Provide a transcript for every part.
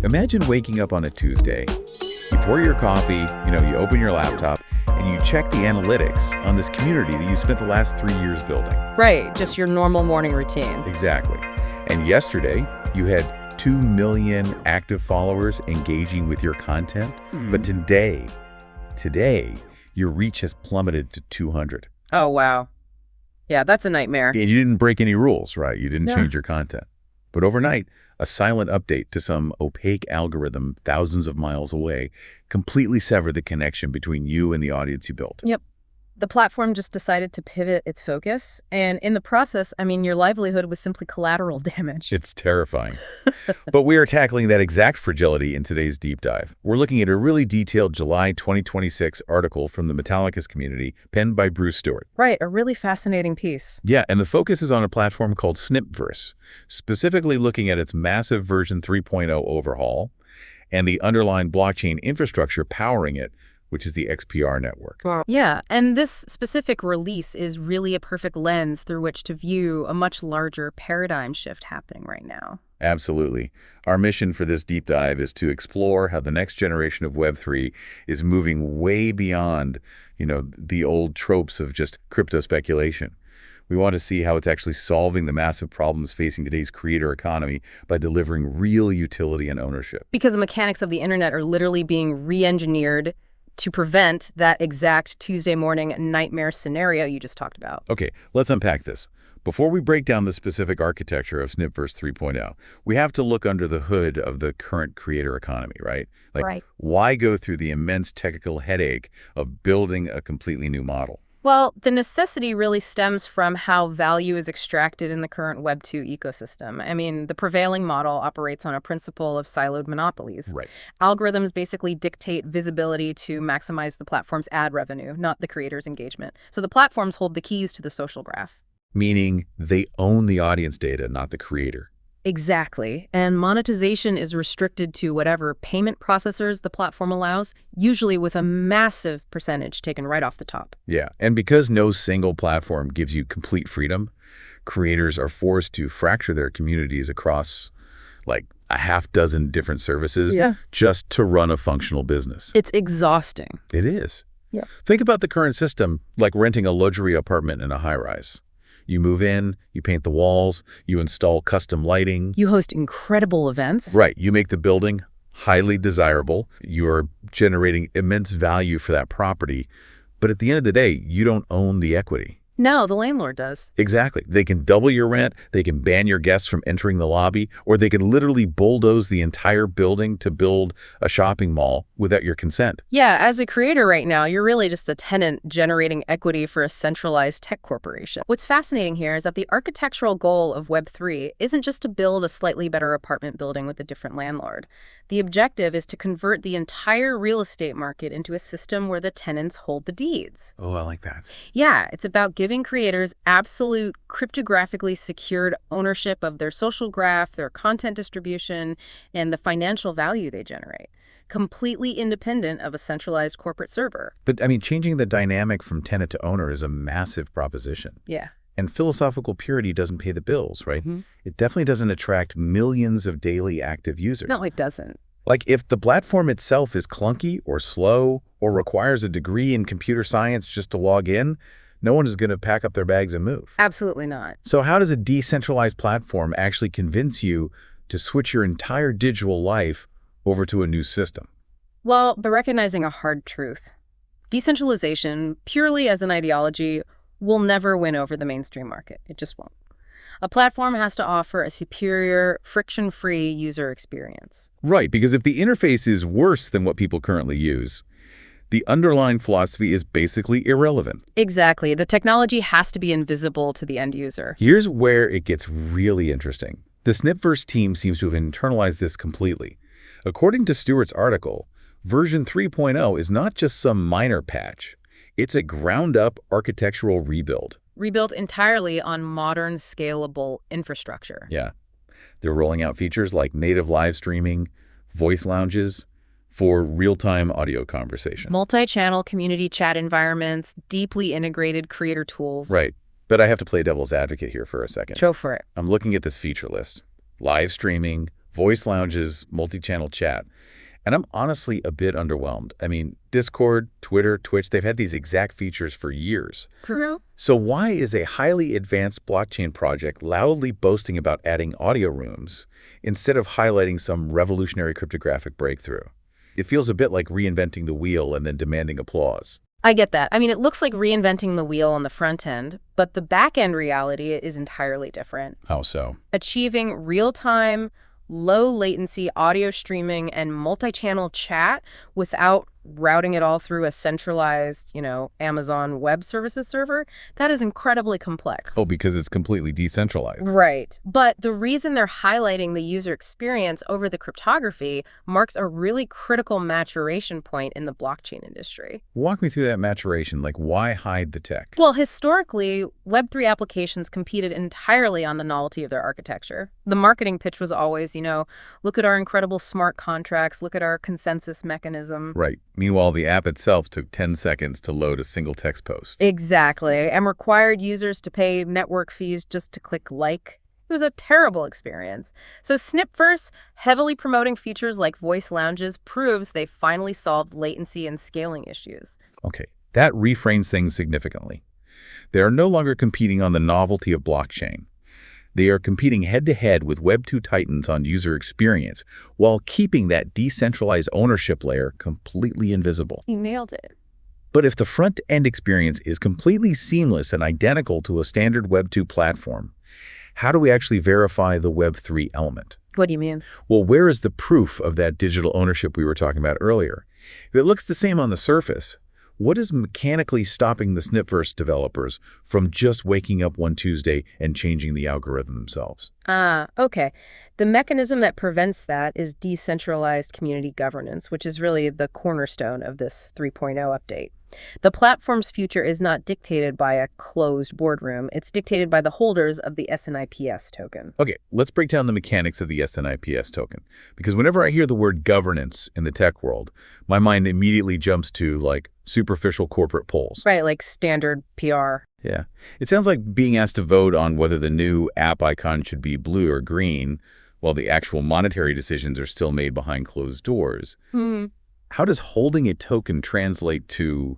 Imagine waking up on a Tuesday, you pour your coffee, you open your laptop, and you check the analytics on this community that you spent the last 3 years building. Right, just your normal morning routine. Exactly. And yesterday, you had 2 million active followers engaging with your content. But today, your reach has plummeted to 200. Oh, wow. Yeah, that's a nightmare. And you didn't break any rules, right? You didn't change your content. But overnight, a silent update to some opaque algorithm thousands of miles away completely severed the connection between you and the audience you built. Yep. The platform just decided to pivot its focus. And in the process, your livelihood was simply collateral damage. It's terrifying. But we are tackling that exact fragility in today's deep dive. We're looking at a really detailed July 2026 article from the Metallicus community penned by Bruce Stewart. Right, a really fascinating piece. Yeah, and the focus is on a platform called Snipverse, specifically looking at its massive version 3.0 overhaul and the underlying blockchain infrastructure powering it, which is the XPR network. Yeah, and this specific release is really a perfect lens through which to view a much larger paradigm shift happening right now. Absolutely. Our mission for this deep dive is to explore how the next generation of Web3 is moving way beyond, the old tropes of just crypto speculation. We want to see how it's actually solving the massive problems facing today's creator economy by delivering real utility and ownership. Because the mechanics of the internet are literally being re-engineered to prevent that exact Tuesday morning nightmare scenario you just talked about. Okay, let's unpack this. Before we break down the specific architecture of Snipverse 3.0, we have to look under the hood of the current creator economy, right? Right. Why go through the immense technical headache of building a completely new model? Well, the necessity really stems from how value is extracted in the current Web2 ecosystem. The prevailing model operates on a principle of siloed monopolies. Right. Algorithms basically dictate visibility to maximize the platform's ad revenue, not the creator's engagement. So the platforms hold the keys to the social graph. Meaning they own the audience data, not the creator. Exactly. And monetization is restricted to whatever payment processors the platform allows, usually with a massive percentage taken right off the top. Yeah, and because no single platform gives you complete freedom, creators are forced to fracture their communities across a half dozen different services just to run a functional business. It's exhausting. It is. Yeah. Think about the current system like renting a luxury apartment in a high-rise. You move in, you paint the walls, you install custom lighting. You host incredible events. Right. You make the building highly desirable. You are generating immense value for that property. But at the end of the day, you don't own the equity. No, the landlord does. Exactly. They can double your rent, they can ban your guests from entering the lobby, or they can literally bulldoze the entire building to build a shopping mall without your consent. Yeah, as a creator right now, you're really just a tenant generating equity for a centralized tech corporation. What's fascinating here is that the architectural goal of Web3 isn't just to build a slightly better apartment building with a different landlord. The objective is to convert the entire real estate market into a system where the tenants hold the deeds. Oh, I like that. Yeah, it's about giving creators absolute cryptographically secured ownership of their social graph, their content distribution, and the financial value they generate, completely independent of a centralized corporate server. But changing the dynamic from tenant to owner is a massive proposition. Yeah. And philosophical purity doesn't pay the bills, right? It definitely doesn't attract millions of daily active users. No, it doesn't. If the platform itself is clunky or slow or requires a degree in computer science just to log in, no one is going to pack up their bags and move. Absolutely not. So how does a decentralized platform actually convince you to switch your entire digital life over to a new system? Well, by recognizing a hard truth. Decentralization, purely as an ideology, will never win over the mainstream market. It just won't. A platform has to offer a superior, friction-free user experience. Right, because if the interface is worse than what people currently use, the underlying philosophy is basically irrelevant. Exactly. The technology has to be invisible to the end user. Here's where it gets really interesting. The Snipverse team seems to have internalized this completely. According to Stewart's article, version 3.0 is not just some minor patch. It's a ground-up architectural rebuild. Rebuilt entirely on modern, scalable infrastructure. Yeah. They're rolling out features like native live streaming, voice lounges for real-time audio conversation. Multi-channel community chat environments, deeply integrated creator tools. Right. But I have to play devil's advocate here for a second. Go for it. I'm looking at this feature list. Live streaming, voice lounges, multi-channel chat. And I'm honestly a bit underwhelmed. I mean, Discord, Twitter, Twitch, they've had these exact features for years. True. So why is a highly advanced blockchain project loudly boasting about adding audio rooms instead of highlighting some revolutionary cryptographic breakthrough? It feels a bit like reinventing the wheel and then demanding applause. I get that. I mean, it looks like reinventing the wheel on the front end, but the back end reality is entirely different. How so? Achieving real-time, low-latency audio streaming and multi-channel chat without routing it all through a centralized, Amazon Web Services server, that is incredibly complex. Oh, because it's completely decentralized. Right. But the reason they're highlighting the user experience over the cryptography marks a really critical maturation point in the blockchain industry. Walk me through that maturation. Like, why hide the tech? Well, historically, Web3 applications competed entirely on the novelty of their architecture. The marketing pitch was always, look at our incredible smart contracts, look at our consensus mechanism. Right. Meanwhile, the app itself took 10 seconds to load a single text post. Exactly, and required users to pay network fees just to click like. It was a terrible experience. So Snipverse, heavily promoting features like voice lounges, proves they finally solved latency and scaling issues. Okay, that reframes things significantly. They are no longer competing on the novelty of blockchain. They are competing head-to-head with Web2 titans on user experience while keeping that decentralized ownership layer completely invisible. You nailed it. But if the front-end experience is completely seamless and identical to a standard Web2 platform, how do we actually verify the Web3 element? What do you mean? Well, where is the proof of that digital ownership we were talking about earlier? If it looks the same on the surface, what is mechanically stopping the Snipverse developers from just waking up one Tuesday and changing the algorithm themselves? Okay. The mechanism that prevents that is decentralized community governance, which is really the cornerstone of this 3.0 update. The platform's future is not dictated by a closed boardroom. It's dictated by the holders of the SNIPS token. Okay, let's break down the mechanics of the SNIPS token. Because whenever I hear the word governance in the tech world, my mind immediately jumps to, superficial corporate polls. Right, like standard PR. Yeah. It sounds like being asked to vote on whether the new app icon should be blue or green, while the actual monetary decisions are still made behind closed doors. Hmm. How does holding a token translate to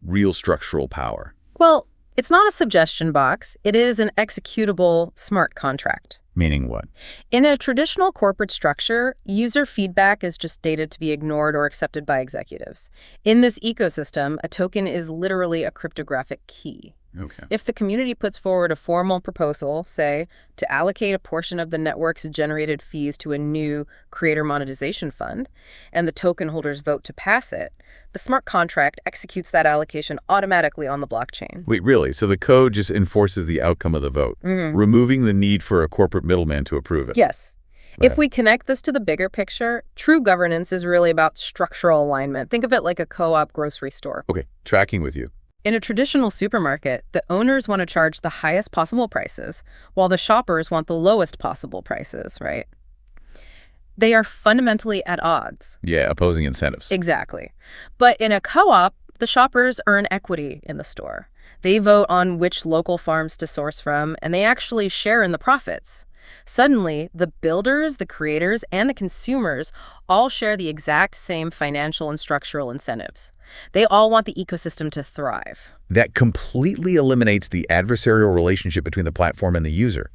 real structural power? Well, it's not a suggestion box. It is an executable smart contract. Meaning what? In a traditional corporate structure, user feedback is just data to be ignored or accepted by executives. In this ecosystem, a token is literally a cryptographic key. Okay. If the community puts forward a formal proposal, say, to allocate a portion of the network's generated fees to a new creator monetization fund, and the token holders vote to pass it, the smart contract executes that allocation automatically on the blockchain. Wait, really? So the code just enforces the outcome of the vote, removing the need for a corporate middleman to approve it? Yes. Right. If we connect this to the bigger picture, true governance is really about structural alignment. Think of it like a co-op grocery store. Okay, tracking with you. In a traditional supermarket, the owners want to charge the highest possible prices, while the shoppers want the lowest possible prices, right? They are fundamentally at odds. Yeah, opposing incentives. Exactly. But in a co-op, the shoppers earn equity in the store. They vote on which local farms to source from, and they actually share in the profits. Suddenly, the builders, the creators, and the consumers all share the exact same financial and structural incentives. They all want the ecosystem to thrive. That completely eliminates the adversarial relationship between the platform and the user.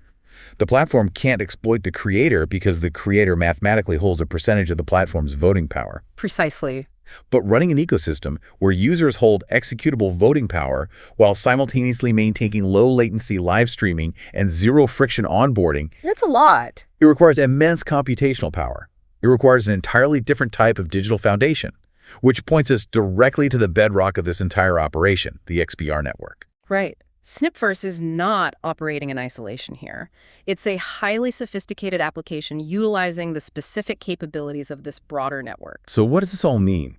The platform can't exploit the creator because the creator mathematically holds a percentage of the platform's voting power. Precisely. But running an ecosystem where users hold executable voting power while simultaneously maintaining low latency live streaming and zero friction onboarding, That's a lot. it requires immense computational power. It requires an entirely different type of digital foundation, which points us directly to the bedrock of this entire operation, the XPR network. Right. Snipverse is not operating in isolation here. It's a highly sophisticated application utilizing the specific capabilities of this broader network. So what does this all mean?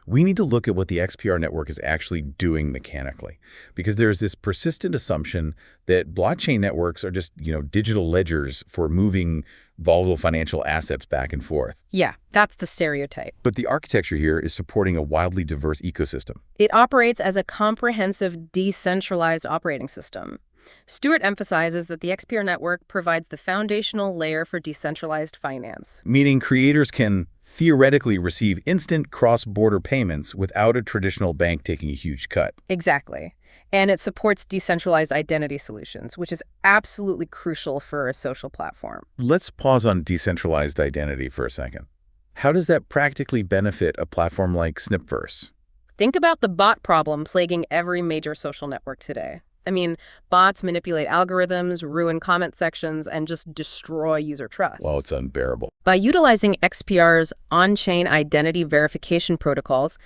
We need to look at what the XPR network is actually doing mechanically, because there's this persistent assumption that blockchain networks are just, digital ledgers for moving volatile financial assets back and forth. Yeah, that's the stereotype. But the architecture here is supporting a wildly diverse ecosystem. It operates as a comprehensive, decentralized operating system. Stewart emphasizes that the XPR network provides the foundational layer for decentralized finance. Meaning creators can theoretically receive instant cross-border payments without a traditional bank taking a huge cut. Exactly. And it supports decentralized identity solutions, which is absolutely crucial for a social platform. Let's pause on decentralized identity for a second. How does that practically benefit a platform like Snipverse? Think about the bot problem plaguing every major social network today. I mean, bots manipulate algorithms, ruin comment sections, and just destroy user trust. Well, it's unbearable. By utilizing XPR's on-chain identity verification protocols,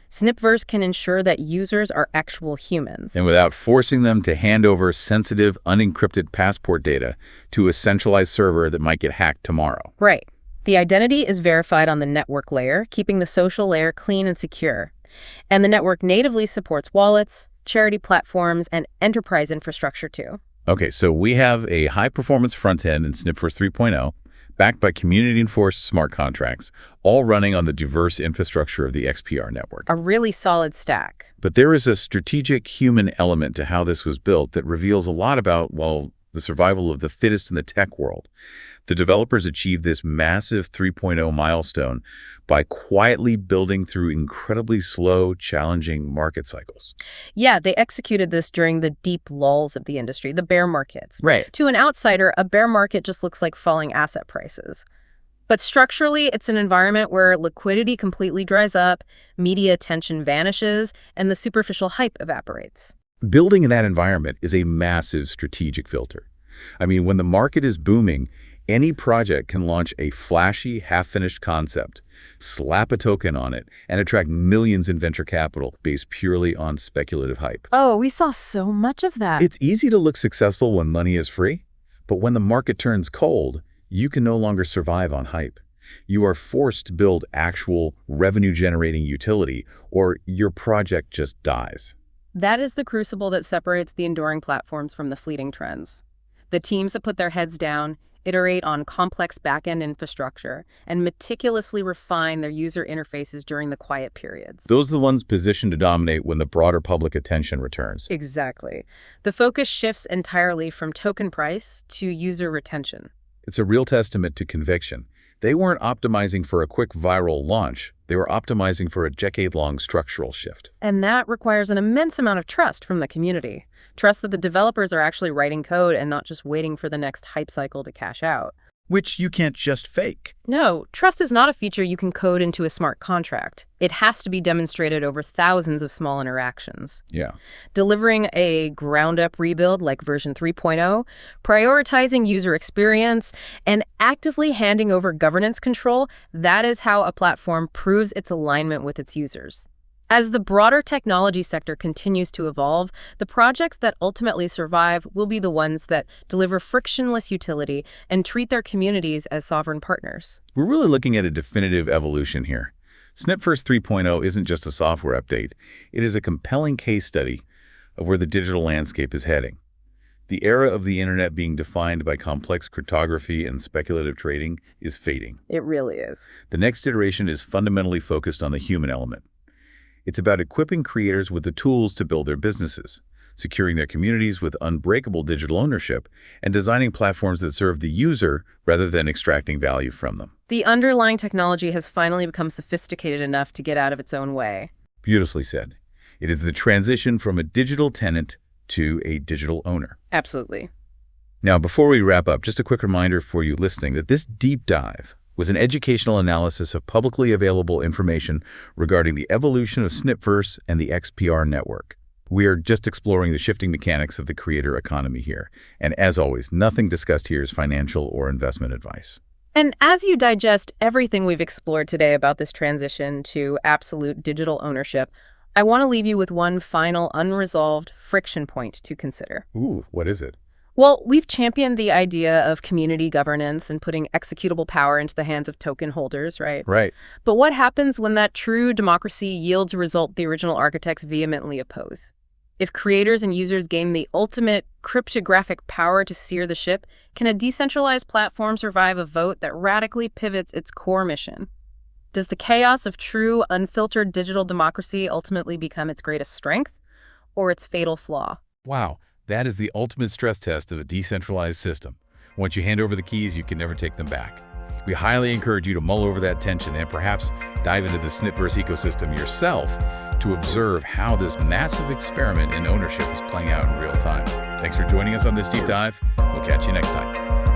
Snipverse can ensure that users are actual humans. And without forcing them to hand over sensitive, unencrypted passport data to a centralized server that might get hacked tomorrow. Right. The identity is verified on the network layer, keeping the social layer clean and secure. And the network natively supports wallets, charity platforms, and enterprise infrastructure too. Okay, so we have a high-performance front-end in Snipverse 3.0, backed by community-enforced smart contracts, all running on the diverse infrastructure of the XPR network. A really solid stack. But there is a strategic human element to how this was built that reveals a lot about, well, the survival of the fittest in the tech world. The developers achieved this massive 3.0 milestone by quietly building through incredibly slow, challenging market cycles. Yeah, they executed this during the deep lulls of the industry, the bear markets. Right. To an outsider, a bear market just looks like falling asset prices. But structurally, it's an environment where liquidity completely dries up, media attention vanishes, and the superficial hype evaporates. Building in that environment is a massive strategic filter. I mean, when the market is booming, any project can launch a flashy, half-finished concept, slap a token on it, and attract millions in venture capital based purely on speculative hype. Oh, we saw so much of that. It's easy to look successful when money is free, but when the market turns cold, you can no longer survive on hype. You are forced to build actual revenue-generating utility, or your project just dies. That is the crucible that separates the enduring platforms from the fleeting trends. The teams that put their heads down, iterate on complex back-end infrastructure, and meticulously refine their user interfaces during the quiet periods. Those are the ones positioned to dominate when the broader public attention returns. Exactly. The focus shifts entirely from token price to user retention. It's a real testament to conviction. They weren't optimizing for a quick viral launch. They were optimizing for a decade-long structural shift. And that requires an immense amount of trust from the community. Trust that the developers are actually writing code and not just waiting for the next hype cycle to cash out. Which you can't just fake. No, trust is not a feature you can code into a smart contract. It has to be demonstrated over thousands of small interactions. Yeah. Delivering a ground-up rebuild like version 3.0, prioritizing user experience, and actively handing over governance control, that is how a platform proves its alignment with its users. As the broader technology sector continues to evolve, the projects that ultimately survive will be the ones that deliver frictionless utility and treat their communities as sovereign partners. We're really looking at a definitive evolution here. Snipverse 3.0 isn't just a software update. It is a compelling case study of where the digital landscape is heading. The era of the internet being defined by complex cryptography and speculative trading is fading. It really is. The next iteration is fundamentally focused on the human element. It's about equipping creators with the tools to build their businesses, securing their communities with unbreakable digital ownership, and designing platforms that serve the user rather than extracting value from them. The underlying technology has finally become sophisticated enough to get out of its own way. Beautifully said. It is the transition from a digital tenant to a digital owner. Absolutely. Now, before we wrap up, just a quick reminder for you listening that this deep dive was an educational analysis of publicly available information regarding the evolution of Snipverse and the XPR network. We are just exploring the shifting mechanics of the creator economy here. And as always, nothing discussed here is financial or investment advice. And as you digest everything we've explored today about this transition to absolute digital ownership, I want to leave you with one final unresolved friction point to consider. Ooh, what is it? Well, we've championed the idea of community governance and putting executable power into the hands of token holders, right? Right. But what happens when that true democracy yields a result the original architects vehemently oppose? If creators and users gain the ultimate cryptographic power to steer the ship, can a decentralized platform survive a vote that radically pivots its core mission? Does the chaos of true, unfiltered digital democracy ultimately become its greatest strength or its fatal flaw? Wow. That is the ultimate stress test of a decentralized system. Once you hand over the keys, you can never take them back. We highly encourage you to mull over that tension and perhaps dive into the Snipverse ecosystem yourself to observe how this massive experiment in ownership is playing out in real time. Thanks for joining us on this deep dive. We'll catch you next time.